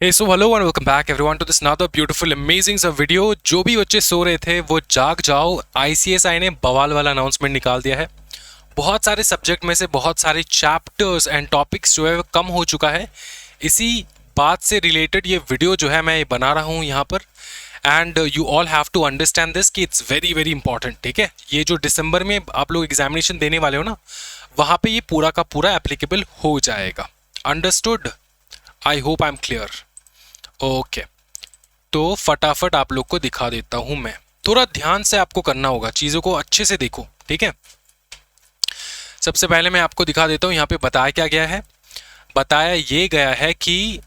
Hey, so hello and welcome back everyone to this another beautiful amazing सा video. जो भी बच्चे सो रहे थे वो जाग जाओ, आईसीएसआई ने बवाल वाला अनाउंसमेंट निकाल दिया है। बहुत सारे सब्जेक्ट में से बहुत सारे चैप्टर्स एंड टॉपिक्स जो है वो कम हो चुका है। इसी बात से रिलेटेड ये वीडियो जो है मैं बना रहा हूँ यहाँ पर। And you all have to understand this कि इट्स वेरी वेरी इंपॉर्टेंट। ठीक है, ये जो दिसंबर में आप लोग एग्जामिनेशन देने वाले हो ना, वहाँ पे ये पूरा का पूरा एप्लीकेबल हो जाएगा। Understood? I hope I am clear. Okay, तो फटाफट आप लोग को दिखा देता हूं मैं। थोड़ा ध्यान से आपको करना होगा, चीज़ों को अच्छे से देखो। ठीक है, सबसे पहले मैं आपको दिखा देता हूं यहाँ पे बताया क्या गया है। बताया ये गया है कि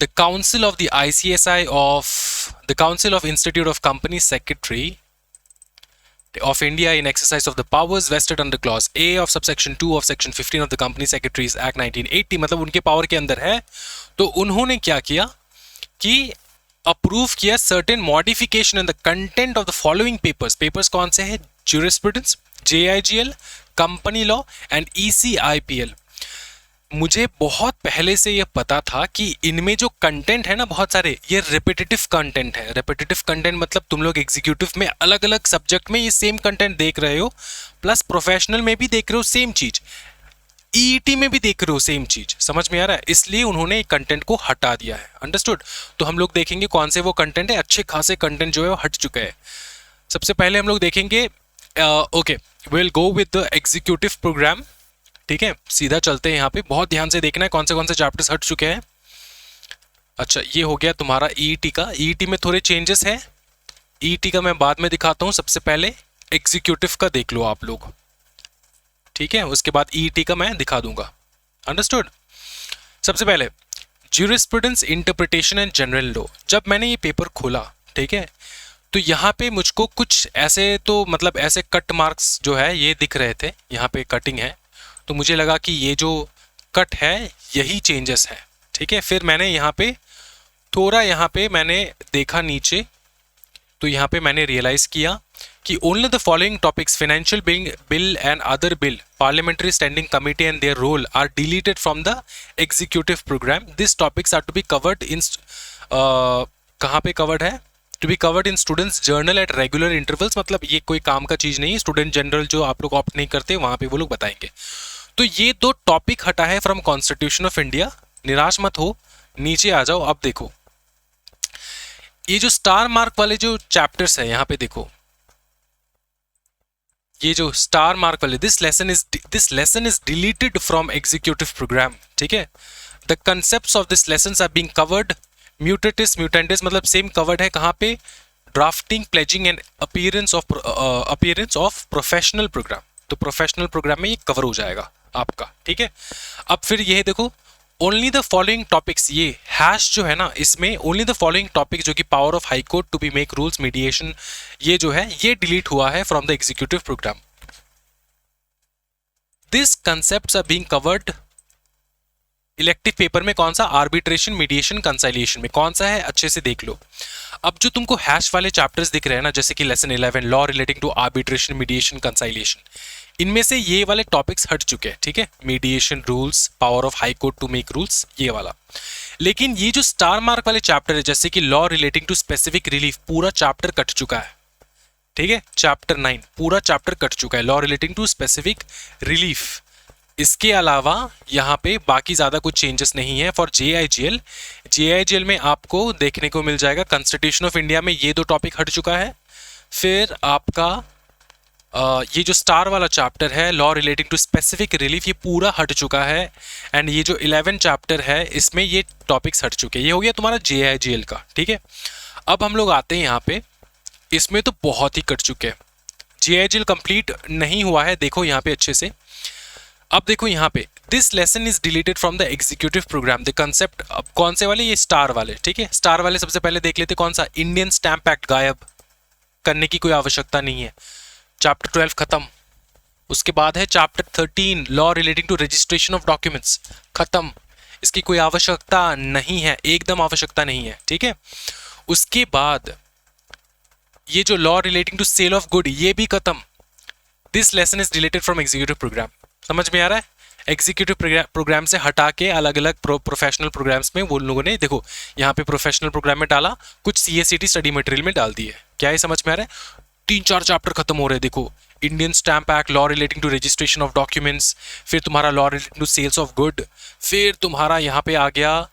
the council of the ICSI of the council of institute of company secretary of India in exercise of the powers vested under clause A of subsection 2 of section 15 of the Company Secretaries Act 1980, मतलब उनके power के अंदर है। तो उन्होंने क्या किया कि अप्रूव किया certain modification in the content of the following papers. Papers कौन से हैं? Jurisprudence, JIGL, company law and ECIPL. मुझे बहुत पहले से ये पता था कि इनमें जो कंटेंट है ना, बहुत सारे ये रिपीटेटिव कंटेंट है। रिपीटेटिव कंटेंट मतलब तुम लोग एग्जीक्यूटिव में अलग अलग सब्जेक्ट में ये सेम कंटेंट देख रहे हो, प्लस प्रोफेशनल में भी देख रहे हो सेम चीज, ईईटी में भी देख रहे हो सेम चीज। समझ में आ रहा है? इसलिए उन्होंने कंटेंट को हटा दिया है। अंडरस्टूड? तो हम लोग देखेंगे कौन से वो कंटेंट है। अच्छे खासे कंटेंट जो है वो हट चुके हैं। सबसे पहले हम लोग देखेंगे, okay, will go with the executive programme. ठीक है, सीधा चलते हैं। यहाँ पे बहुत ध्यान से देखना है कौन से चैप्टर्स हट चुके हैं। अच्छा, ये हो गया तुम्हारा ईईटी का। ईईटी में थोड़े चेंजेस हैं। ईईटी का मैं बाद में दिखाता हूँ, सबसे पहले एग्जीक्यूटिव का देख लो आप लोग। ठीक है, उसके बाद ईईटी का मैं दिखा दूंगा। अंडरस्टूड? सबसे पहले jurisprudence, interpretation and general law. जब मैंने ये पेपर खोला, ठीक है, तो यहाँ पे मुझको कुछ ऐसे, तो मतलब ऐसे कट मार्क्स जो है ये दिख रहे थे। यहाँ पे कटिंग है, तो मुझे लगा कि ये जो कट है यही चेंजेस है। ठीक है, फिर मैंने यहाँ पे थोड़ा यहाँ पे मैंने देखा नीचे, तो यहाँ पे मैंने रियलाइज किया कि only the following topics, financial bill and other bill, parliamentary standing committee and their role are deleted from the executive programme. This topics are to be covered in, कहाँ पे कवर्ड है? To be covered in students journal at regular intervals. मतलब ये कोई काम का चीज नहीं है। स्टूडेंट जनरल जो आप लोग ऑप्ट नहीं करते, वहां पे वो लोग बताएंगे। तो ये दो टॉपिक हटा है फ्रॉम कॉन्स्टिट्यूशन ऑफ इंडिया। निराश मत हो, नीचे आ जाओ। अब देखो ये जो स्टार मार्क वाले जो चैप्टर्स है, यहां पे देखो, ये जो स्टार मार्क वाले, this lesson is deleted from executive programme. ठीक है, the concepts of this lesson are being covered mutatis mutandis, मतलब सेम कवर्ड है। कहां पे? Drafting, pleading and appearance of professional programme. तो प्रोफेशनल प्रोग्राम में ये कवर हो जाएगा आपका। ठीक है, अब फिर ये देखो, ओनली द फॉलोइंग टॉपिक्स, ये हैश जो है ना, इसमें ओनली द फॉलोइंग टॉपिक जो कि power of high court to be make rules, mediation, ये जो है ये डिलीट हुआ है from the executive programme. This concepts are being covered elective paper में। कौन सा? आर्बिट्रेशन, मीडिएशन, कंसाइलिएशन में। कौन सा है? अच्छे से देख लो। अब जो तुमको हैश वाले चैप्टर्स दिख रहे हैं ना, जैसे कि lesson 11 law relating to arbitration, mediation, conciliation, इनमें से ये वाले टॉपिक्स हट चुके हैं। ठीक है, mediation rules, power of high court to make rules, ये वाला। लेकिन ये जो स्टार मार्क वाले चैप्टर है, जैसे कि law relating to specific relief, पूरा चैप्टर कट चुका है। ठीक है, चैप्टर 9 पूरा चैप्टर कट चुका है, law relating to specific relief. इसके अलावा यहाँ पे बाकी ज्यादा कुछ चेंजेस नहीं है फॉर जेआईजीएल। जेआईजीएल में आपको देखने को मिल जाएगा कॉन्स्टिट्यूशन ऑफ इंडिया में ये दो टॉपिक हट चुका है। फिर आपका ये जो स्टार वाला चैप्टर है, law relating to specific relief, ये पूरा हट चुका है। एंड ये जो 11 चैप्टर है, इसमें ये टॉपिक्स हट चुके हैं। ये हो गया तुम्हारा जेआईजीएल का। ठीक है, अब हम लोग आते हैं यहाँ पे, इसमें तो बहुत ही कट चुके हैं। जेआईजीएल कंप्लीट नहीं हुआ है, देखो यहाँ पे अच्छे से। अब देखो यहाँ पे, this lesson is deleted from the executive programme, the concept. अब कौन से वाले? ये स्टार वाले। ठीक है, स्टार वाले सबसे पहले देख लेते कौन सा। इंडियन स्टैंप एक्ट गायब, करने की कोई आवश्यकता नहीं है। चैप्टर 12 खत्म। उसके बाद है chapter 13 law relating to registration of documents, खत्म। इसकी कोई आवश्यकता नहीं है, एकदम आवश्यकता नहीं है। ठीक है, उसके बाद ये जो law relating to sale of good, ये भी खत्म। This lesson is related from executive programme. समझ में आ रहा है? एग्जीक्यूटिव प्रोग्राम से हटा के अलग अलग प्रोफेशनल प्रोग्राम्स में वो लोगों ने देखो यहाँ पे प्रोफेशनल प्रोग्राम में डाला, कुछ CSCT स्टडी मटेरियल में डाल दिए। क्या ये समझ में आ रहा है? 3-4 चैप्टर खत्म हो रहे हैं। देखो Indian stamp act, law relating to registration of documents, फिर तुम्हारा law relating to sales of good, फिर तुम्हारा यहाँ पे आ गया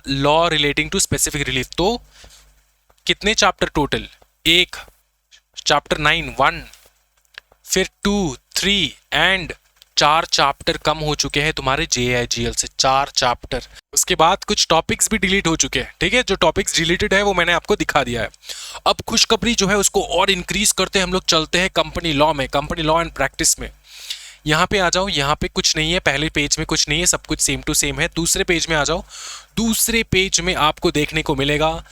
law relating to specific relief. तो कितने चैप्टर टोटल? एक चैप्टर 9 1, फिर 2 3 एंड 4 चैप्टर कम हो चुके हैं तुम्हारे JIGL से, 4 चैप्टर। उसके बाद कुछ टॉपिक्स भी डिलीट हो चुके हैं, ठीक है। जो टॉपिक्स डिलीटेड है वो मैंने आपको दिखा दिया है। अब खुशखबरी जो है उसको और इंक्रीज करते हैं हम लोग, चलते हैं कंपनी लॉ में, कंपनी लॉ एंड प्रैक्टिस में। यहाँ पे आ जाओ, यहाँ पे कुछ नहीं है, पहले पेज में कुछ नहीं है, सब कुछ सेम टू सेम है। दूसरे पेज में आ जाओ, दूसरे पेज में आपको देखने को मिलेगा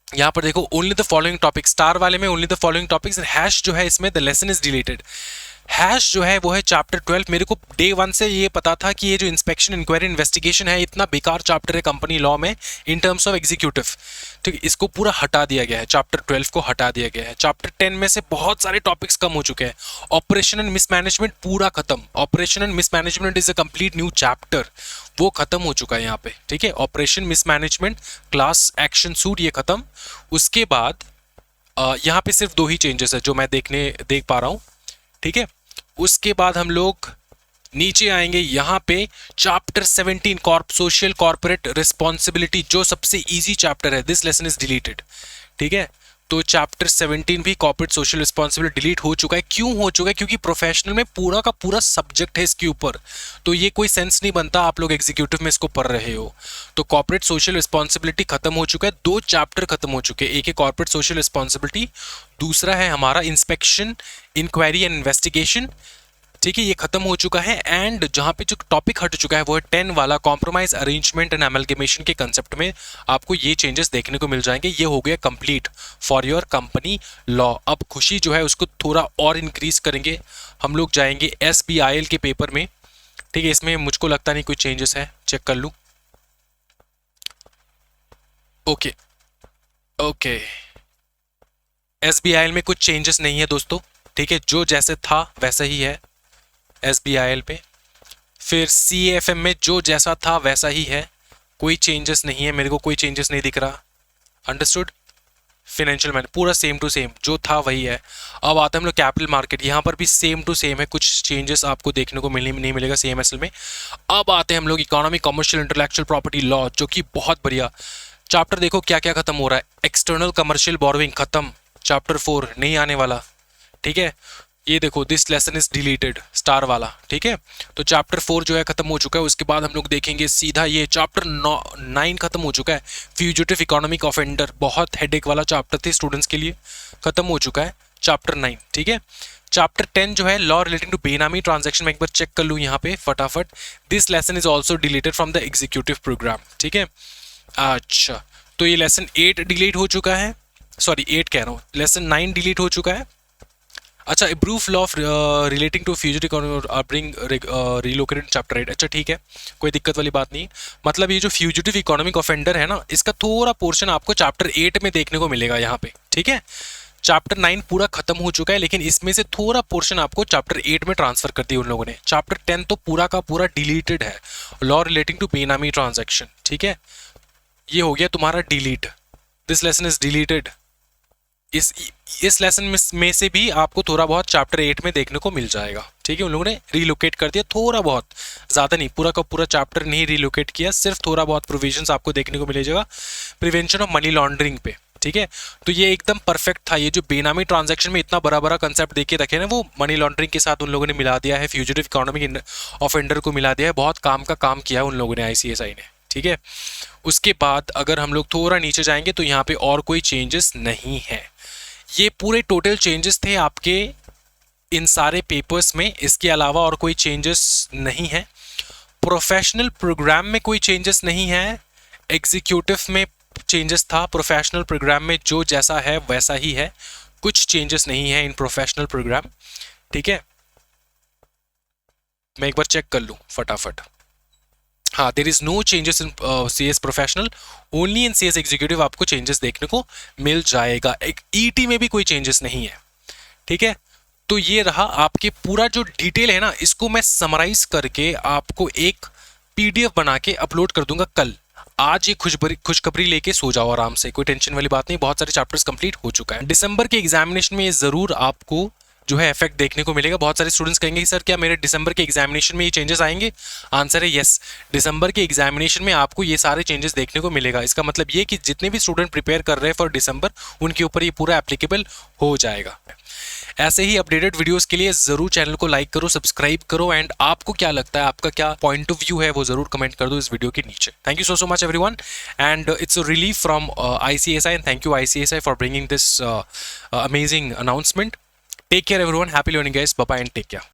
यहाँ पर देखो only the following topics, star वाले में only the following topics, hash जो है इसमें the lesson is deleted. Hash जो है वो है चैप्टर 12। मेरे को डे 1 से ये पता था कि ये जो इंस्पेक्शन इंक्वायरी इन्वेस्टिगेशन है इतना बेकार चैप्टर है कंपनी लॉ में इन टर्म्स ऑफ एग्जीक्यूटिव, ठीक है। इसको पूरा हटा दिया गया है, चैप्टर 12 को हटा दिया गया है। चैप्टर 10 में से बहुत सारे टॉपिक्स कम हो चुके हैं। ऑपरेशन एंड मिसमैनेजमेंट पूरा खत्म, operation and mismanagement is a complete new chapter, वो खत्म हो चुका है यहाँ पे, ठीक है। Operation mismanagement class action suit ये खत्म। उसके बाद यहाँ पे सिर्फ 2 ही चेंजेस है जो मैं देख पा रहा हूँ, ठीक है। उसके बाद हम लोग नीचे आएंगे, यहाँ पे चैप्टर 17 सोशल कॉर्पोरेट रिस्पॉन्सिबिलिटी, जो सबसे इजी चैप्टर है, दिस लेसन इज डिलीटेड, ठीक है। तो चैप्टर 17 भी कॉर्पोरेट सोशल रिस्पॉन्सिबिलिटी डिलीट हो चुका है। क्यों हो चुका है? क्योंकि प्रोफेशनल में पूरा का पूरा सब्जेक्ट है इसके ऊपर, तो ये कोई सेंस नहीं बनता आप लोग एग्जीक्यूटिव में इसको पढ़ रहे हो। तो कॉर्पोरेट सोशल रिस्पॉन्सिबिलिटी खत्म हो चुका है, 2 चैप्टर खत्म हो चुके हैं। एक है कॉर्पोरेट सोशल रिस्पॉन्सिबिलिटी, दूसरा है हमारा इंस्पेक्शन इंक्वायरी एंड इन्वेस्टिगेशन, ठीक है, ये खत्म हो चुका है। एंड जहाँ पे जो टॉपिक हट चुका है वो है 10 वाला कॉम्प्रोमाइज अरेंजमेंट एंड एमलगेमेशन के कंसेप्ट में आपको ये चेंजेस देखने को मिल जाएंगे। ये हो गया complete for your company law. अब खुशी जो है उसको थोड़ा और इंक्रीज करेंगे, हम लोग जाएंगे SBIL के पेपर में, ठीक है। इसमें मुझको लगता नहीं कोई चेंजेस है, चेक कर लूँ। ओके ओके, SBIL में कुछ चेंजेस नहीं है दोस्तों, ठीक है, जो जैसे था वैसा ही है SBIL पे। फिर CAFM में जो जैसा था वैसा ही है, कोई चेंजेस नहीं है, मेरे को कोई चेंजेस नहीं दिख रहा। अंडरस्टूड? फाइनेंशियल मैन पूरा सेम टू सेम जो था वही है। अब आते हैं हम लोग कैपिटल मार्केट, यहाँ पर भी सेम टू सेम है, कुछ चेंजेस आपको देखने को नहीं मिलेगा CMSL में। अब आते हैं हम लोग economy commercial intellectual property law, जो कि बहुत बढ़िया चैप्टर। देखो क्या क्या खत्म हो रहा है, एक्सटर्नल कमर्शियल बोरोइंग खत्म, चैप्टर 4 नहीं आने वाला, ठीक है। ये देखो this lesson is deleted, star वाला, ठीक है। तो चैप्टर 4 जो है खत्म हो चुका है। उसके बाद हम लोग देखेंगे सीधा ये चैप्टर 9 खत्म हो चुका है, फ्यूजिटिव इकोनॉमिक ऑफेंडर, बहुत हेडेक वाला चैप्टर थे स्टूडेंट्स के लिए, खत्म हो चुका है चैप्टर 9, ठीक है। चैप्टर 10 जो है law relating to benami transaction, में एक बार चेक कर लूँ यहाँ पे फटाफट, this lesson is also deleted from the executive programme, ठीक है। अच्छा, तो ये लेसन 8 डिलीट हो चुका है, सॉरी 8 कह रहा हूँ, लेसन 9 डिलीट हो चुका है। अच्छा, proof law relating to fugitive economic bring relocated chapter 8, अच्छा ठीक है, कोई दिक्कत वाली बात नहीं। मतलब ये जो फ्यूजिटिव इकोनॉमिक ऑफेंडर है ना, इसका थोड़ा पोर्शन आपको चैप्टर 8 में देखने को मिलेगा यहाँ पे, ठीक है। चैप्टर 9 पूरा खत्म हो चुका है, लेकिन इसमें से थोड़ा पोर्शन आपको चैप्टर 8 में ट्रांसफर कर दिया उन लोगों ने। चैप्टर 10 तो पूरा का पूरा डिलीटेड है, law relating to benami transaction, ठीक है। ये हो गया तुम्हारा delete, this lesson is deleted. इस लेसन में से भी आपको थोड़ा बहुत चैप्टर 8 में देखने को मिल जाएगा, ठीक है। उन लोगों ने रिलोकेट कर दिया थोड़ा बहुत, ज़्यादा नहीं, पूरा का पूरा चैप्टर नहीं रिलोकेट किया, सिर्फ थोड़ा बहुत प्रोविजंस आपको देखने को मिलेगा प्रिवेंशन ऑफ मनी लॉन्ड्रिंग पे, ठीक है। तो ये एकदम परफेक्ट था। ये जो बेनामी ट्रांजैक्शन में इतना बड़ा बड़ा कंसेप्ट देके रखे ना, वो मनी लॉन्ड्रिंग के साथ उन लोगों ने मिला दिया है, फ्यूजिटिव इकोनॉमिक ऑफेंडर को मिला दिया है। बहुत काम का काम किया उन लोगों ने, ICSI ने, ठीक है। उसके बाद अगर हम लोग थोड़ा नीचे जाएंगे तो यहाँ पे और कोई चेंजेस नहीं है। ये पूरे टोटल चेंजेस थे आपके इन सारे पेपर्स में, इसके अलावा और कोई चेंजेस नहीं है। प्रोफेशनल प्रोग्राम में कोई चेंजेस नहीं है, एग्जीक्यूटिव में चेंजेस था, प्रोफेशनल प्रोग्राम में जो जैसा है वैसा ही है, कुछ चेंजेस नहीं है इन प्रोफेशनल प्रोग्राम, ठीक है। मैं एक बार चेक कर लूँ फटाफट। हाँ, there is no changes in CS professional, only in CS executive आपको चेंजेस देखने को मिल जाएगा। एक ET में भी कोई चेंजेस नहीं है, ठीक है। तो ये रहा आपके पूरा जो डिटेल है ना, इसको मैं समराइज करके आपको एक पीडीएफ बना के अपलोड कर दूंगा कल। आज ये खुशखबरी लेके सो जाओ आराम से, कोई टेंशन वाली बात नहीं, बहुत सारे चैप्टर्स कंप्लीट हो चुका है। दिसंबर के एग्जामिनेशन में ये जरूर आपको जो है इफेक्ट देखने को मिलेगा। बहुत सारे स्टूडेंट्स कहेंगे कि सर क्या मेरे दिसंबर के एग्जामिनेशन में ये चेंजेस आएंगे? आंसर है यस, दिसंबर के एग्जामिनेशन में आपको ये सारे चेंजेस देखने को मिलेगा। इसका मतलब ये कि जितने भी स्टूडेंट प्रिपेयर कर रहे हैं फॉर दिसंबर, उनके ऊपर ये पूरा एप्लीकेबल हो जाएगा। ऐसे ही अपडेटेड वीडियोस के लिए जरूर चैनल को लाइक करो, सब्सक्राइब करो, एंड आपको क्या लगता है, आपका क्या पॉइंट ऑफ व्यू है, वो जरूर कमेंट कर दो इस वीडियो के नीचे। Thank you so much everyone, and it's a relief from ICSI, and thank you ICSI for bringing this amazing announcement. Take care everyone, happy learning guys, bye bye and take care.